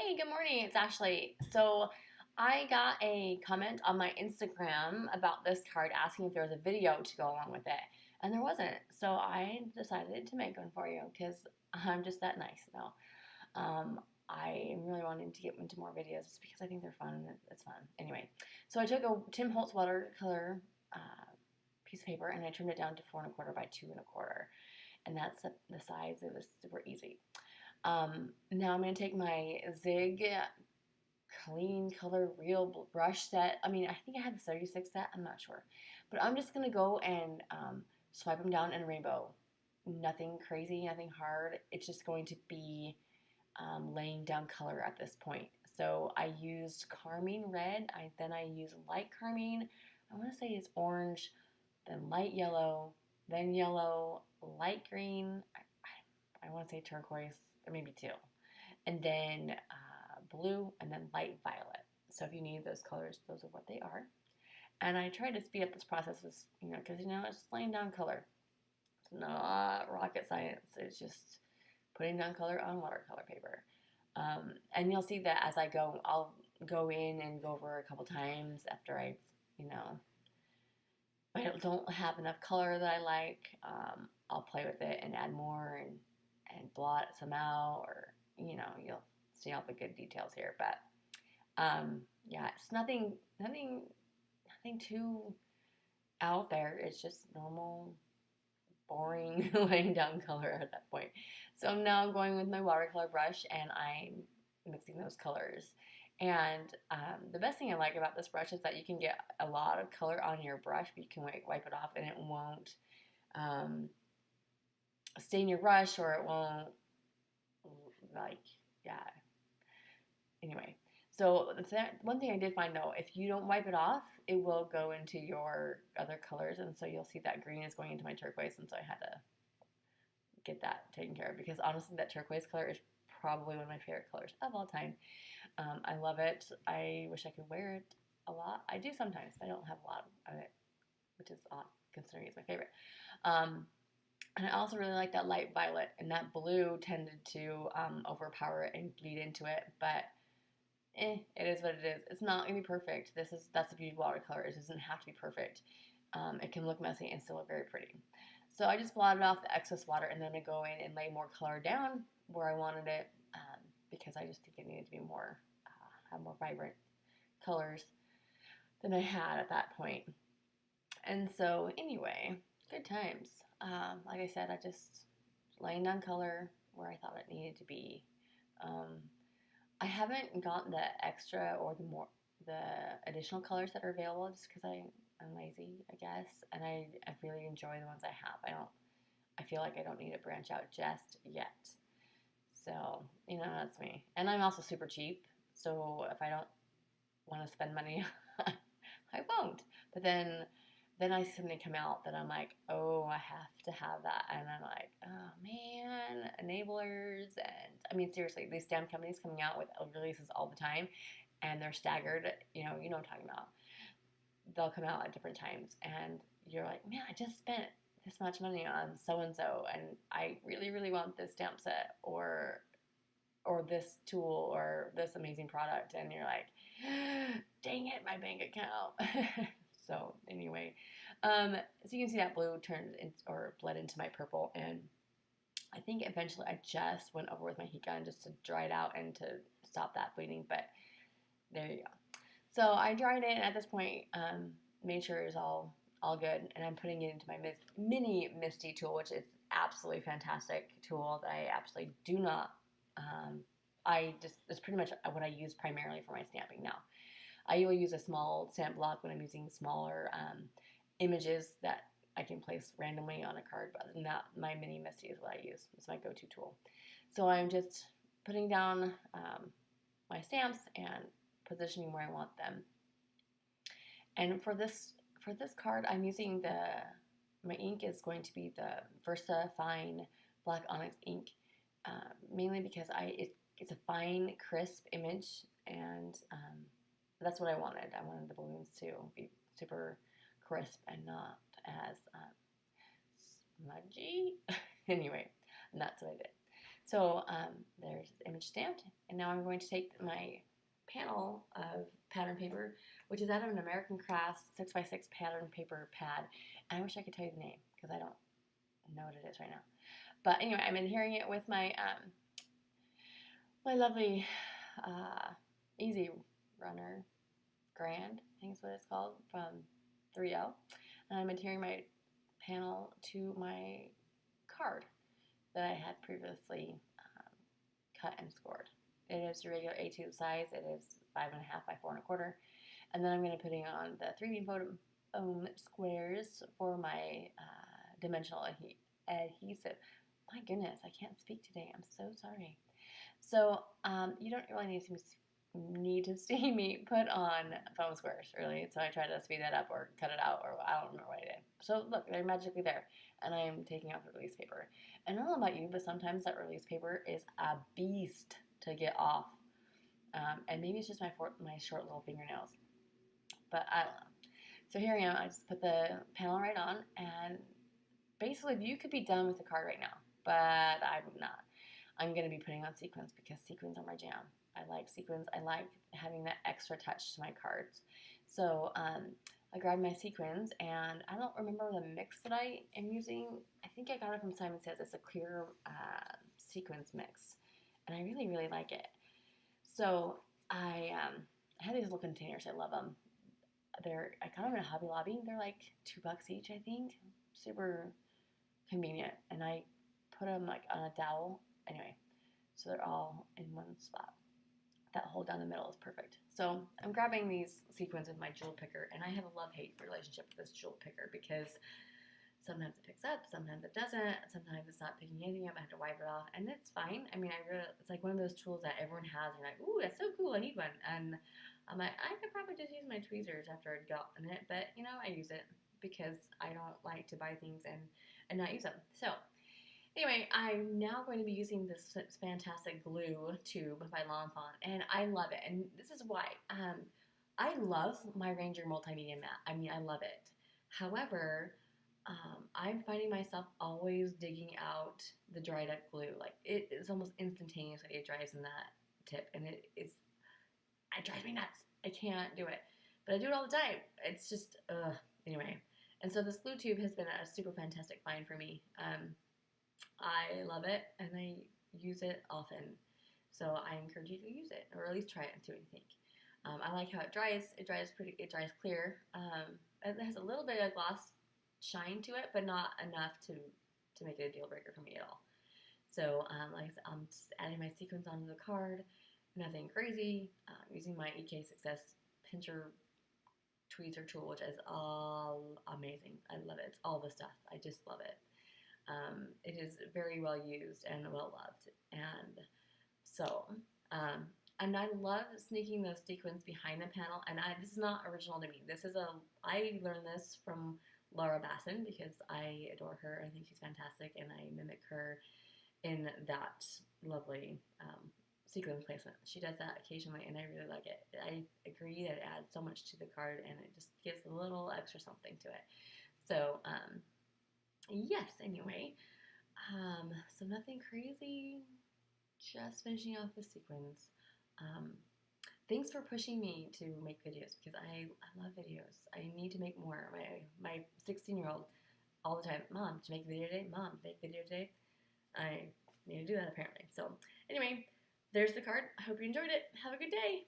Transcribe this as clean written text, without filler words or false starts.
Hey, good morning. It's Ashley. So I got a comment on my Instagram about this card asking if there was a video to go along with it, and there wasn't. So I decided to make one for you because I'm just that nice now. I am really wanting to get into more videos just because I think they're fun and it's fun. Anyway, so I took a Tim Holtz watercolor piece of paper and I trimmed it down to 4 1/4 by 2 1/4, and that's the size. It was super easy. Now I'm going to take my Zig Clean Color Real brush set. I mean, I think I had the 36 set. I'm not sure. But I'm just going to go and swipe them down in a rainbow. Nothing crazy, nothing hard. It's just going to be laying down color at this point. So I used carmine red. Then I used light carmine. I want to say it's orange, then light yellow, then yellow, light green. I want to say turquoise, or maybe two, and then blue, and then light violet. So if you need those colors, those are what they are. And I try to speed up this process, because it's laying down color. It's not rocket science. It's just putting down color on watercolor paper. And you'll see that as I go, I'll go in and go over a couple times after I don't have enough color that I like. I'll play with it and add more and blot some out, or you'll see all the good details here. But yeah, it's nothing too out there. It's just normal, boring laying down color at that point. So now I'm going with my watercolor brush and I'm mixing those colors. And the best thing I like about this brush is that you can get a lot of color on your brush, but you can wipe it off and it won't stain your brush, or it won't, anyway. So one thing I did find though, if you don't wipe it off, it will go into your other colors, and so you'll see that green is going into my turquoise, and so I had to get that taken care of, because honestly that turquoise color is probably one of my favorite colors of all time. I love it. I wish I could wear it a lot. I do sometimes, but I don't have a lot of it, which is odd considering it's my favorite. And I also really like that light violet, and that blue tended to overpower it and bleed into it, but it is what it is. It's not going to be perfect. That's the beauty of watercolor. It doesn't have to be perfect. It can look messy and still look very pretty. So I just blotted off the excess water, and then I go in and lay more color down where I wanted it, because I just think it needed to be more, have more vibrant colors than I had at that point. And so anyway, good times. Like I said, I just laying down color where I thought it needed to be. I haven't gotten the extra or the additional colors that are available just because I'm lazy, I guess, and I really enjoy the ones I have. I feel like I don't need to branch out just yet. So, that's me. And I'm also super cheap, so if I don't want to spend money, I won't. But then I see something come out that I'm like, oh, I have to have that. And I'm like, oh man, enablers. And I mean, seriously, these damn companies coming out with releases all the time, and they're staggered. You know what I'm talking about. They'll come out at different times, and you're like, man, I just spent this much money on so-and-so, and I really, really want this stamp set, or this tool, or this amazing product. And you're like, dang it, my bank account. So anyway, so you can see that blue bled into my purple, and I think eventually I just went over with my heat gun just to dry it out and to stop that bleeding, but there you go. So I dried it, and at this point, made sure it was all good, and I'm putting it into my mini Misty tool, which is absolutely fantastic tool that I absolutely do not, it's pretty much what I use primarily for my stamping now. I will use a small stamp block when I'm using smaller images that I can place randomly on a card, but not my mini Misty is what I use. It's my go-to tool. So I'm just putting down my stamps and positioning where I want them. And for this card, I'm using my ink is going to be the Versafine Black Onyx ink, mainly because it's a fine, crisp image, and that's what I wanted. I wanted the balloons to be super crisp and not as smudgy. Anyway, and that's what I did. So there's the image stamped, and now I'm going to take my panel of pattern paper, which is out of an American Crafts 6x6 pattern paper pad. And I wish I could tell you the name because I don't know what it is right now. But anyway, I'm adhering it with my my lovely Easy Runner Grand, I think is what it's called, from 3L. And I'm adhering my panel to my card that I had previously cut and scored. It is your regular A2 size. It is 5.5 by 4.25. And then I'm going to put on the 3D foam squares for my dimensional adhesive. My goodness, I can't speak today. I'm so sorry. So you don't really need to see me put on foam squares, really. So I tried to speed that up or cut it out, or I don't remember what I did. So look, they're magically there. And I'm taking off the release paper. And I don't know about you, but sometimes that release paper is a beast to get off. And maybe it's just my short little fingernails. But I don't know. So here I am. I just put the panel right on. And basically, you could be done with the card right now. But I'm not. I'm going to be putting on sequins because sequins are my jam. I like sequins. I like having that extra touch to my cards. So I grabbed my sequins, and I don't remember the mix that I am using. I think I got it from Simon Says. It's a clear sequins mix, and I really, really like it. So I have these little containers. I love them. I got them in a Hobby Lobby. They're like $2 each, I think. Super convenient, and I put them like on a dowel. Anyway, so they're all in one spot. That hole down the middle is perfect. So I'm grabbing these sequins with my jewel picker, and I have a love-hate relationship with this jewel picker because sometimes it picks up, sometimes it doesn't, sometimes it's not picking anything up. I have to wipe it off, and it's fine. I mean, it's like one of those tools that everyone has. And you're like, ooh, that's so cool, I need one. And I'm like, I could probably just use my tweezers after I'd gotten it, but you know, I use it because I don't like to buy things and not use them. So anyway, I'm now going to be using this fantastic glue tube by Lawn Fawn, and I love it. And this is why. I love my Ranger Multimedia mat. I mean, I love it. However, I'm finding myself always digging out the dried up glue. Like, it is almost instantaneously it dries in that tip, and it drives me nuts. I can't do it. But I do it all the time. It's just, anyway. And so this glue tube has been a super fantastic find for me. I love it, and I use it often. So I encourage you to use it, or at least try it and see what you think. I like how it dries. It dries clear. It has a little bit of gloss shine to it, but not enough to make it a deal breaker for me at all. So like I said, I'm just adding my sequins onto the card. Nothing crazy. Using my EK Success pincher tweezer tool, which is all amazing. I love it. It's all the stuff. I just love it. It is very well used and well loved. And so, and I love sneaking those sequins behind the panel. And this is not original to me. I learned this from Laura Basson because I adore her. I think she's fantastic, and I mimic her in that lovely sequin placement. She does that occasionally, and I really like it. I agree that it adds so much to the card, and it just gives a little extra something to it. So, yes, anyway, so nothing crazy, just finishing off the sequins. Thanks for pushing me to make videos because I love videos. I need to make more. My 16-year-old all the time, Mom, did you make a video today? Mom, make a video today? I need to do that apparently. So anyway, there's the card. I hope you enjoyed it. Have a good day.